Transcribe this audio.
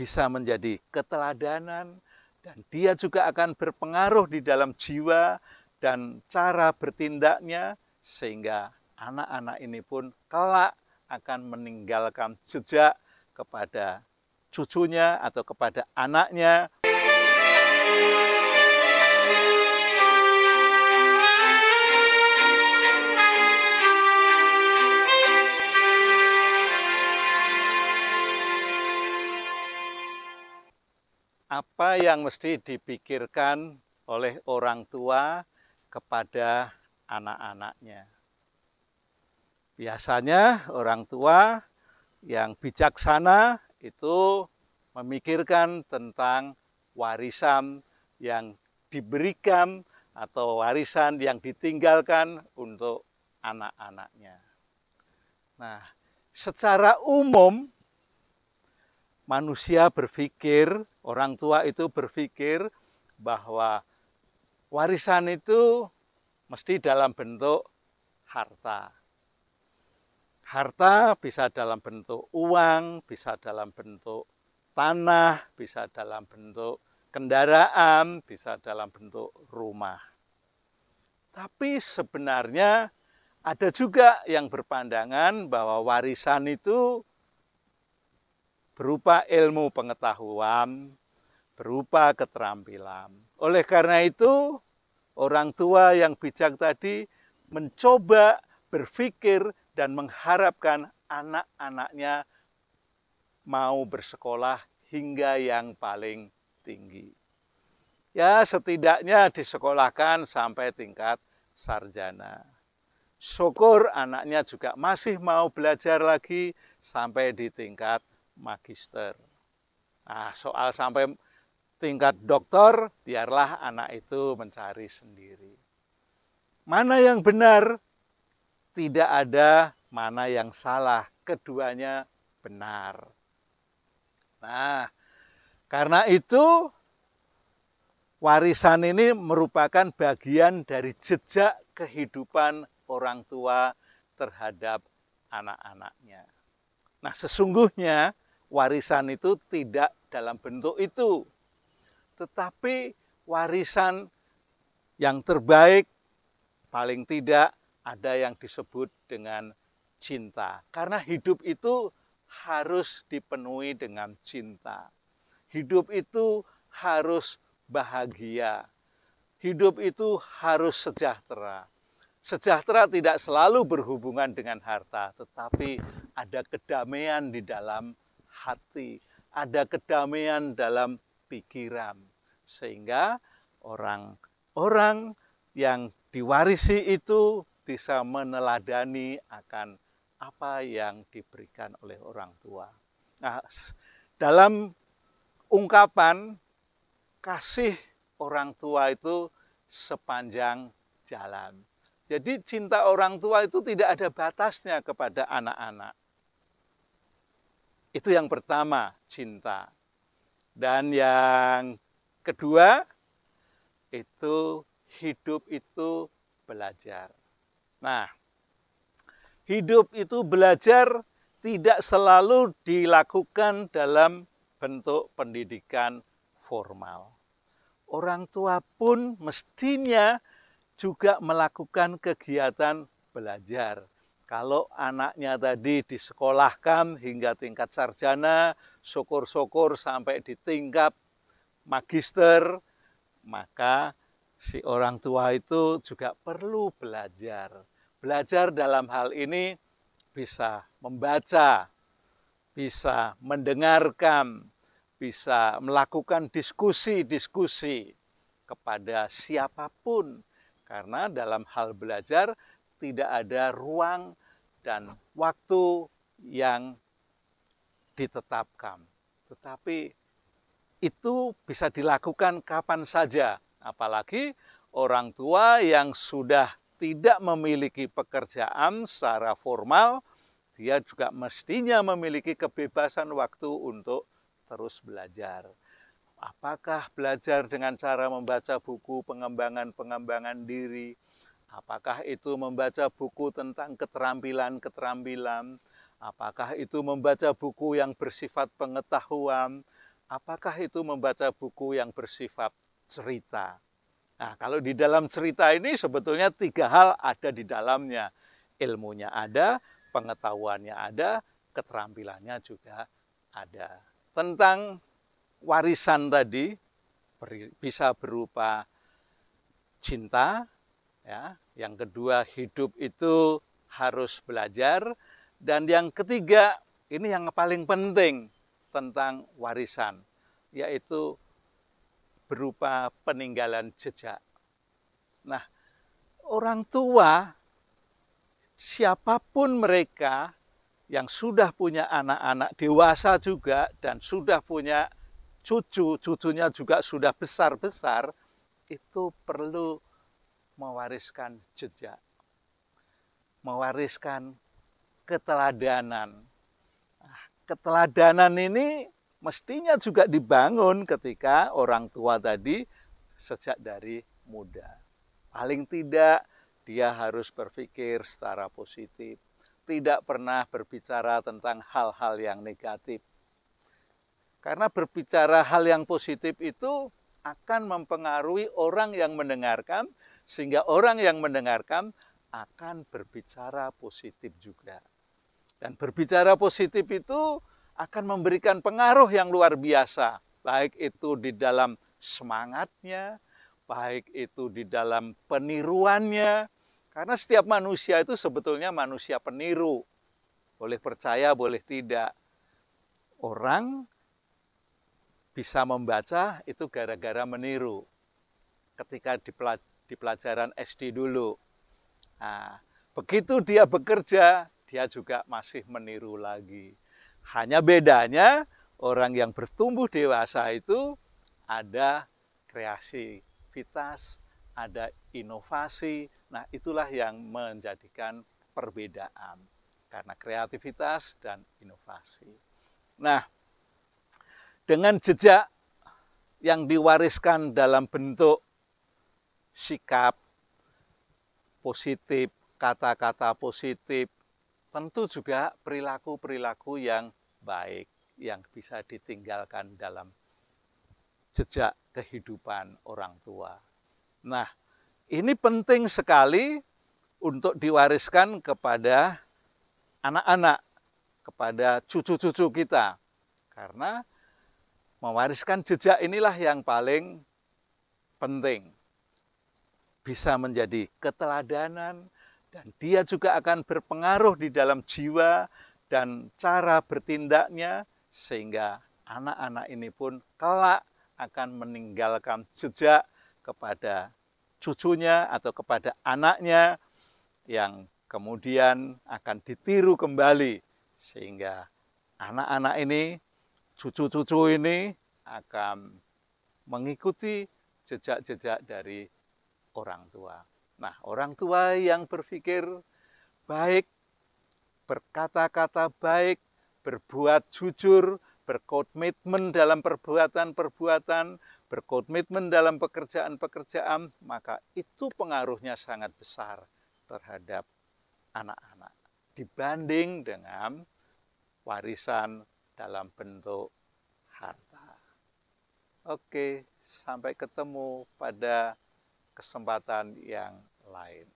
bisa menjadi keteladanan, dan dia juga akan berpengaruh di dalam jiwa dan cara bertindaknya, sehingga anak-anak ini pun kelak akan meninggalkan jejak kepada cucunya atau kepada anaknya. Apa yang mesti dipikirkan oleh orang tua kepada anak-anaknya? Biasanya orang tua yang bijaksana itu memikirkan tentang warisan yang diberikan atau warisan yang ditinggalkan untuk anak-anaknya. Nah, secara umum manusia berpikir, orang tua itu berpikir bahwa warisan itu mesti dalam bentuk harta. Harta bisa dalam bentuk uang, bisa dalam bentuk tanah, bisa dalam bentuk kendaraan, bisa dalam bentuk rumah. Tapi sebenarnya ada juga yang berpandangan bahwa warisan itu berupa ilmu pengetahuan, berupa keterampilan. Oleh karena itu, orang tua yang bijak tadi mencoba berpikir dan mengharapkan anak-anaknya mau bersekolah hingga yang paling tinggi. Ya, setidaknya disekolahkan sampai tingkat sarjana. Syukur anaknya juga masih mau belajar lagi sampai di tingkat magister. Nah, soal sampai tingkat doktor, biarlah anak itu mencari sendiri. Mana yang benar? Tidak ada mana yang salah. Keduanya benar. Nah, karena itu warisan ini merupakan bagian dari jejak kehidupan orang tua terhadap anak-anaknya. Nah, sesungguhnya warisan itu tidak dalam bentuk itu. Tetapi warisan yang terbaik paling tidak ada yang disebut dengan cinta. Karena hidup itu harus dipenuhi dengan cinta. Hidup itu harus bahagia. Hidup itu harus sejahtera. Sejahtera tidak selalu berhubungan dengan harta, tetapi ada kedamaian di dalam hati, ada kedamaian dalam pikiran, sehingga orang-orang yang diwarisi itu bisa meneladani akan apa yang diberikan oleh orang tua. Nah, dalam ungkapan kasih orang tua itu sepanjang jalan. Jadi cinta orang tua itu tidak ada batasnya kepada anak-anak. Itu yang pertama, cinta. Dan yang kedua, itu hidup itu belajar. Nah, hidup itu belajar tidak selalu dilakukan dalam bentuk pendidikan formal. Orang tua pun mestinya juga melakukan kegiatan belajar. Kalau anaknya tadi disekolahkan hingga tingkat sarjana, syukur-syukur sampai di tingkat magister, maka si orang tua itu juga perlu belajar. Belajar dalam hal ini bisa membaca, bisa mendengarkan, bisa melakukan diskusi-diskusi kepada siapapun. Karena dalam hal belajar tidak ada ruang dan waktu yang ditetapkan. Tetapi itu bisa dilakukan kapan saja. Apalagi orang tua yang sudah tidak memiliki pekerjaan secara formal, dia juga mestinya memiliki kebebasan waktu untuk terus belajar. Apakah belajar dengan cara membaca buku pengembangan diri? Apakah itu membaca buku tentang keterampilan-keterampilan? Apakah itu membaca buku yang bersifat pengetahuan? apakah itu membaca buku yang bersifat cerita? Nah, kalau di dalam cerita ini sebetulnya 3 hal ada di dalamnya. Ilmunya ada, pengetahuannya ada, keterampilannya juga ada. Tentang warisan tadi, bisa berupa cinta, ya. Yang kedua, hidup itu harus belajar. Dan yang ketiga, ini yang paling penting tentang warisan, yaitu berupa peninggalan jejak. Nah, orang tua, siapapun mereka yang sudah punya anak-anak dewasa juga dan sudah punya cucu, cucunya juga sudah besar-besar, itu perlu mewariskan jejak, mewariskan keteladanan. Nah, keteladanan ini mestinya juga dibangun ketika orang tua tadi sejak dari muda. Paling tidak dia harus berpikir secara positif, tidak pernah berbicara tentang hal-hal yang negatif. Karena berbicara hal yang positif itu akan mempengaruhi orang yang mendengarkan, sehingga orang yang mendengarkan akan berbicara positif juga. Dan berbicara positif itu akan memberikan pengaruh yang luar biasa, baik itu di dalam semangatnya, baik itu di dalam peniruannya, karena setiap manusia itu sebetulnya manusia peniru, boleh percaya, boleh tidak. Orang bisa membaca itu gara-gara meniru, ketika di pelajaran SD dulu. Nah, begitu dia bekerja, dia juga masih meniru lagi. Hanya bedanya orang yang bertumbuh dewasa itu ada kreativitas, ada inovasi. Nah, itulah yang menjadikan perbedaan. Karena kreativitas dan inovasi. Nah, dengan jejak yang diwariskan dalam bentuk sikap positif, kata-kata positif, tentu juga perilaku-perilaku yang baik, yang bisa ditinggalkan dalam jejak kehidupan orang tua. Nah, ini penting sekali untuk diwariskan kepada anak-anak, kepada cucu-cucu kita. Karena mewariskan jejak inilah yang paling penting. Bisa menjadi keteladanan, dan dia juga akan berpengaruh di dalam jiwa dan cara bertindaknya, sehingga anak-anak ini pun kelak akan meninggalkan jejak kepada cucunya atau kepada anaknya, yang kemudian akan ditiru kembali, sehingga anak-anak ini, cucu-cucu ini akan mengikuti jejak-jejak dari orang tua. Nah, orang tua yang berpikir baik, berkata-kata baik, berbuat jujur, berkomitmen dalam perbuatan-perbuatan, berkomitmen dalam pekerjaan-pekerjaan, maka itu pengaruhnya sangat besar terhadap anak-anak dibanding dengan warisan dalam bentuk harta. Oke, sampai ketemu pada kesempatan yang lain.